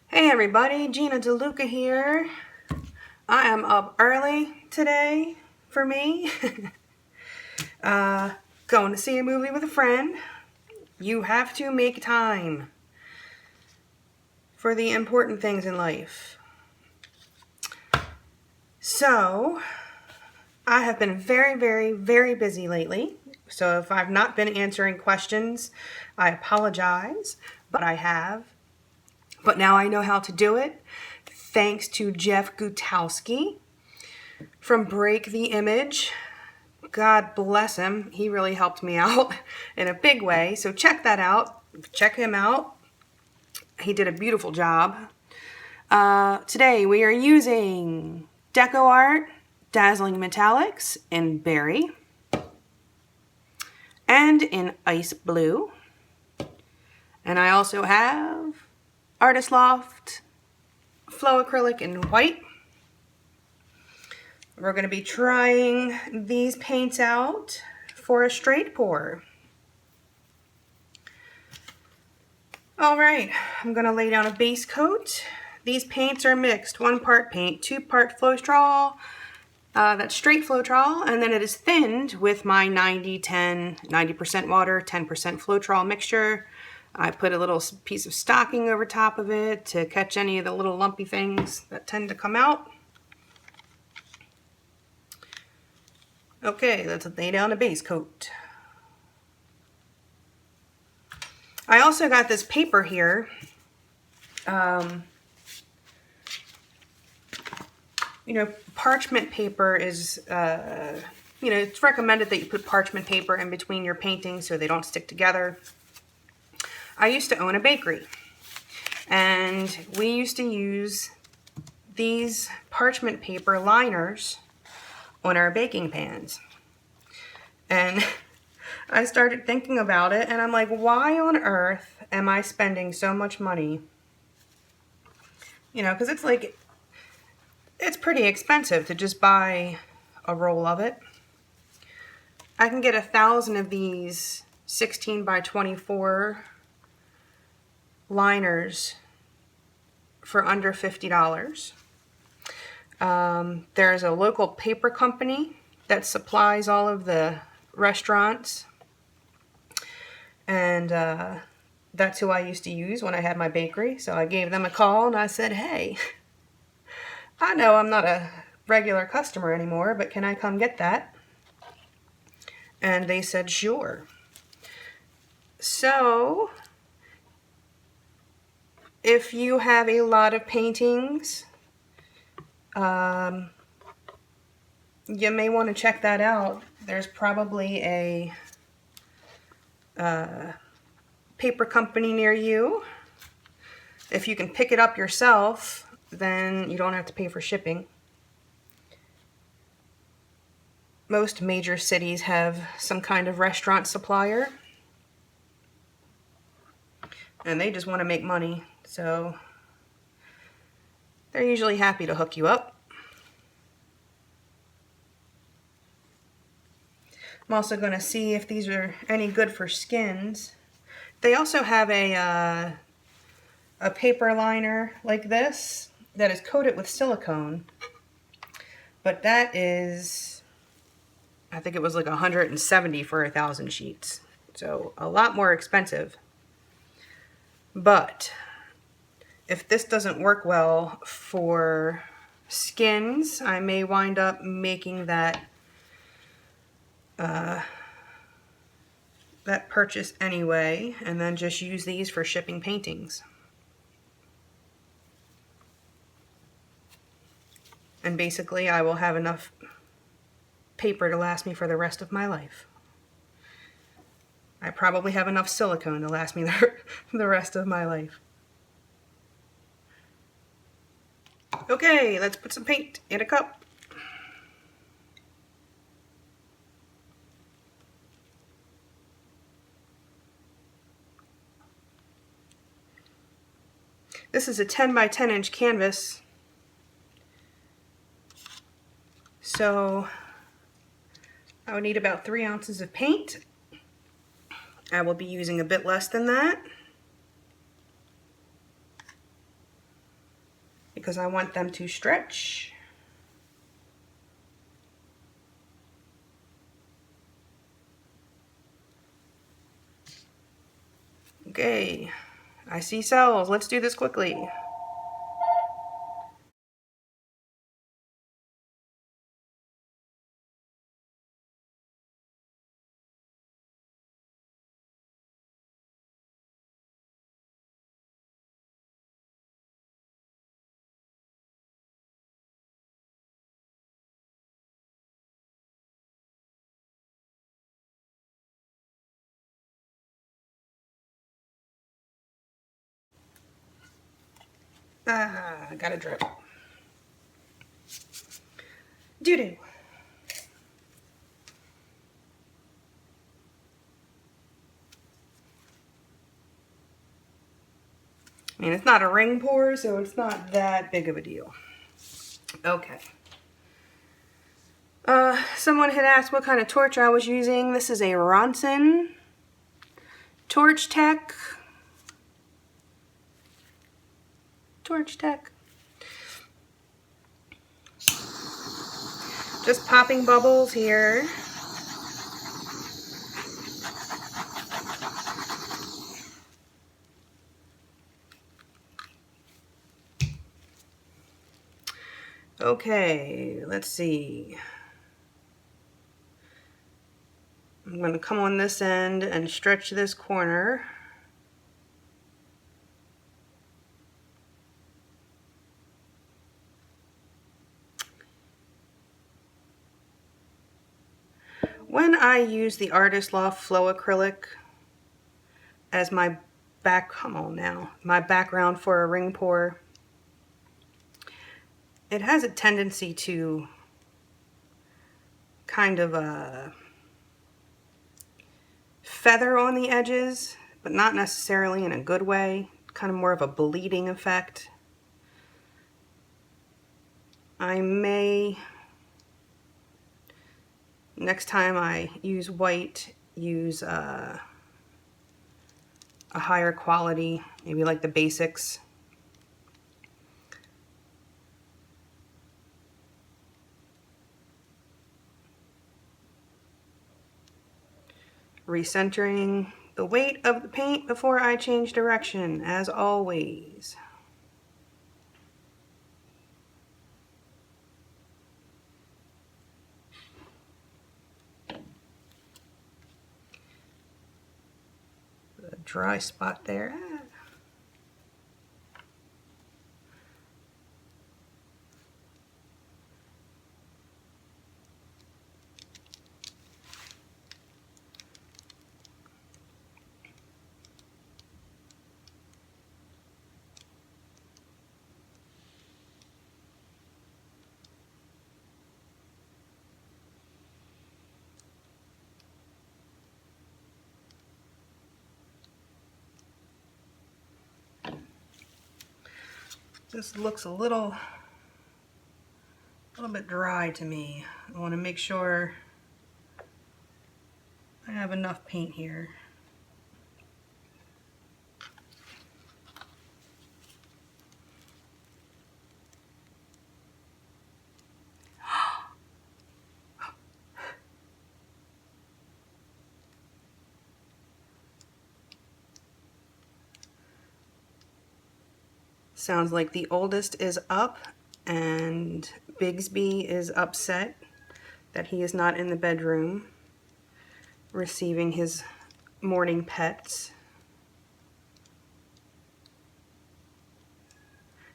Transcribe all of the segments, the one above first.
Hey everybody, Gina DeLuca here. I am up early today for me. Going to see a movie with a friend. You have to make time for the important things in life. So, I have been very busy lately. So if I've not been answering questions, I apologize, but I have. But now I know how to do it, thanks to Jeff Gutowski from Break the Image. God bless him. He really helped me out in a big way. So check that out. Check him out. He did a beautiful job. Today we are using DecoArt Dazzling Metallics in Berry and in Ice Blue. And I also have Artist Loft Flow Acrylic in White. We're going to be trying these paints out for a straight pour. Alright, I'm going to lay down a base coat. These paints are mixed, 1 part paint, 2 part Floetrol, that's straight Floetrol, and then it is thinned with my 90-10, 90% water, 10% Floetrol mixture. I put a little piece of stocking over top of it to catch any of the little lumpy things that tend to come out. Okay, let's lay down a base coat. I also got this paper here. You know, parchment paper is, you know, it's recommended that you put parchment paper in between your paintings so they don't stick together. I used to own a bakery, and we used to use these parchment paper liners on our baking pans. And I started thinking about it, and I'm like, why on earth am I spending so much money? You know, because it's like, it's pretty expensive to just buy a roll of it. I can get 1,000 of these 16 by 24 liners for under $50. There's a local paper company that supplies all of the restaurants, and that's who I used to use when I had my bakery. So I gave them a call and I said, hey, I know I'm not a regular customer anymore, but can I come get that? And they said sure. So if you have a lot of paintings, you may want to check that out. There's probably a paper company near you. If you can pick it up yourself, then you don't have to pay for shipping. Most major cities have some kind of restaurant supplier, and they just want to make money, so they're usually happy to hook you up. I'm also going to see if these are any good for skins. They also have a paper liner like this that is coated with silicone, but that is, I think it was like 170 for 1,000 sheets, so a lot more expensive. But if this doesn't work well for skins, I may wind up making that purchase anyway, and then just use these for shipping paintings. And basically I will have enough paper to last me for the rest of my life. I probably have enough silicone to last me the rest of my life. Okay, let's put some paint in a cup. This is a 10 by 10 inch canvas, so I would need about 3 ounces of paint. I will be using a bit less than that. because I want them to stretch. Okay, I see cells. Let's do this quickly. Ah, got a drip. Doo-doo. I mean, it's not a ring pour, so it's not that big of a deal. Okay. Someone had asked what kind of torch I was using. This is a Ronson Torch Tech. Just popping bubbles here. Okay, let's see. I'm going to come on this end and stretch this corner. When I use the Artist Loft Flow Acrylic as my my background for a ring pour, it has a tendency to kind of feather on the edges, but not necessarily in a good way, kind of more of a bleeding effect. I may, next time I use white, use a higher quality, maybe like the Basics. Recentering the weight of the paint before I change direction, as always. A dry spot there. This looks a little bit dry to me. I want to make sure I have enough paint here. Sounds like the oldest is up and Bigsby is upset that he is not in the bedroom receiving his morning pets.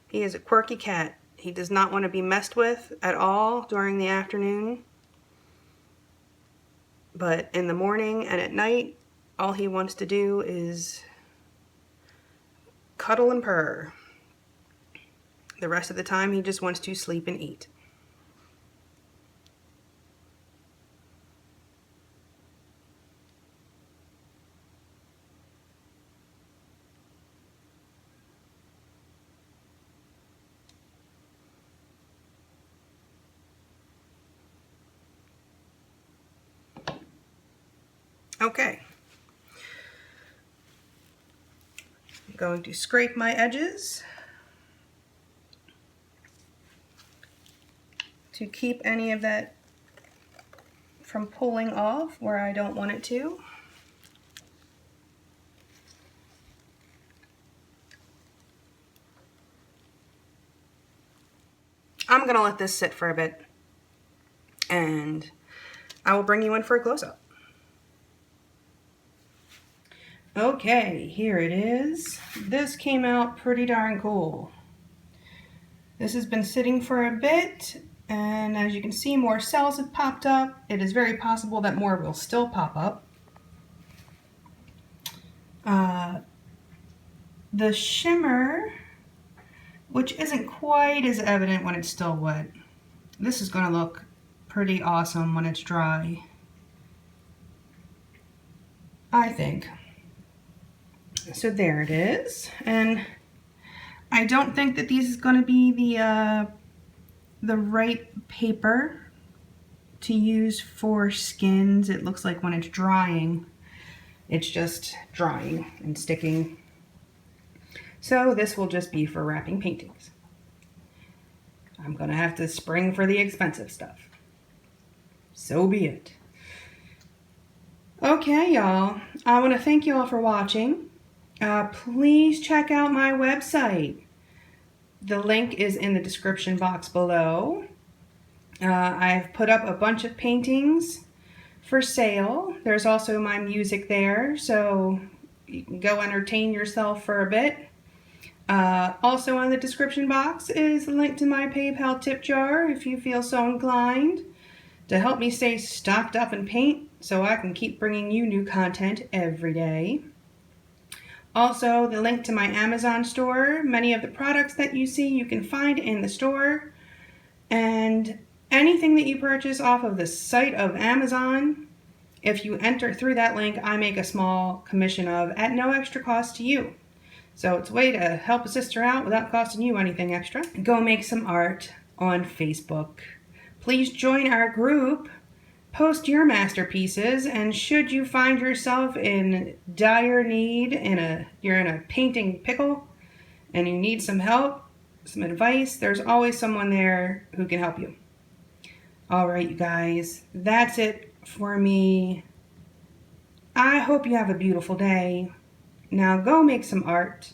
He is a quirky cat. He does not want to be messed with at all during the afternoon. But in the morning and at night, all he wants to do is cuddle and purr. The rest of the time, he just wants to sleep and eat. Okay. I'm going to scrape my edges. to keep any of that from pulling off where I don't want it to. I'm going to let this sit for a bit, and I will bring you in for a close-up. Okay, here it is. This came out pretty darn cool. This has been sitting for a bit, and as you can see, more cells have popped up. It is very possible that more will still pop up. The shimmer, which isn't quite as evident when it's still wet, this is going to look pretty awesome when it's dry, I think. So there it is, and I don't think that these is going to be the right paper to use for skins. It looks like when it's drying, it's just drying and sticking. So this will just be for wrapping paintings. I'm going to have to spring for the expensive stuff. So be it. Okay, y'all. I want to thank you all for watching. Please check out my website. The link is in the description box below. I've put up a bunch of paintings for sale. There's also my music there, so you can go entertain yourself for a bit. Also in the description box is a link to my PayPal tip jar if you feel so inclined to help me stay stocked up in paint so I can keep bringing you new content every day. Also, the link to my Amazon store. Many of the products that you see you can find in the store. And anything that you purchase off of the site of Amazon, if you enter through that link, I make a small commission of at no extra cost to you. So it's a way to help a sister out without costing you anything extra. Go make some art on Facebook. Please join our group. Post your masterpieces, and should you find yourself in dire need, you're in a painting pickle, and you need some help, some advice, there's always someone there who can help you. All right, you guys, that's it for me. I hope you have a beautiful day. Now go make some art.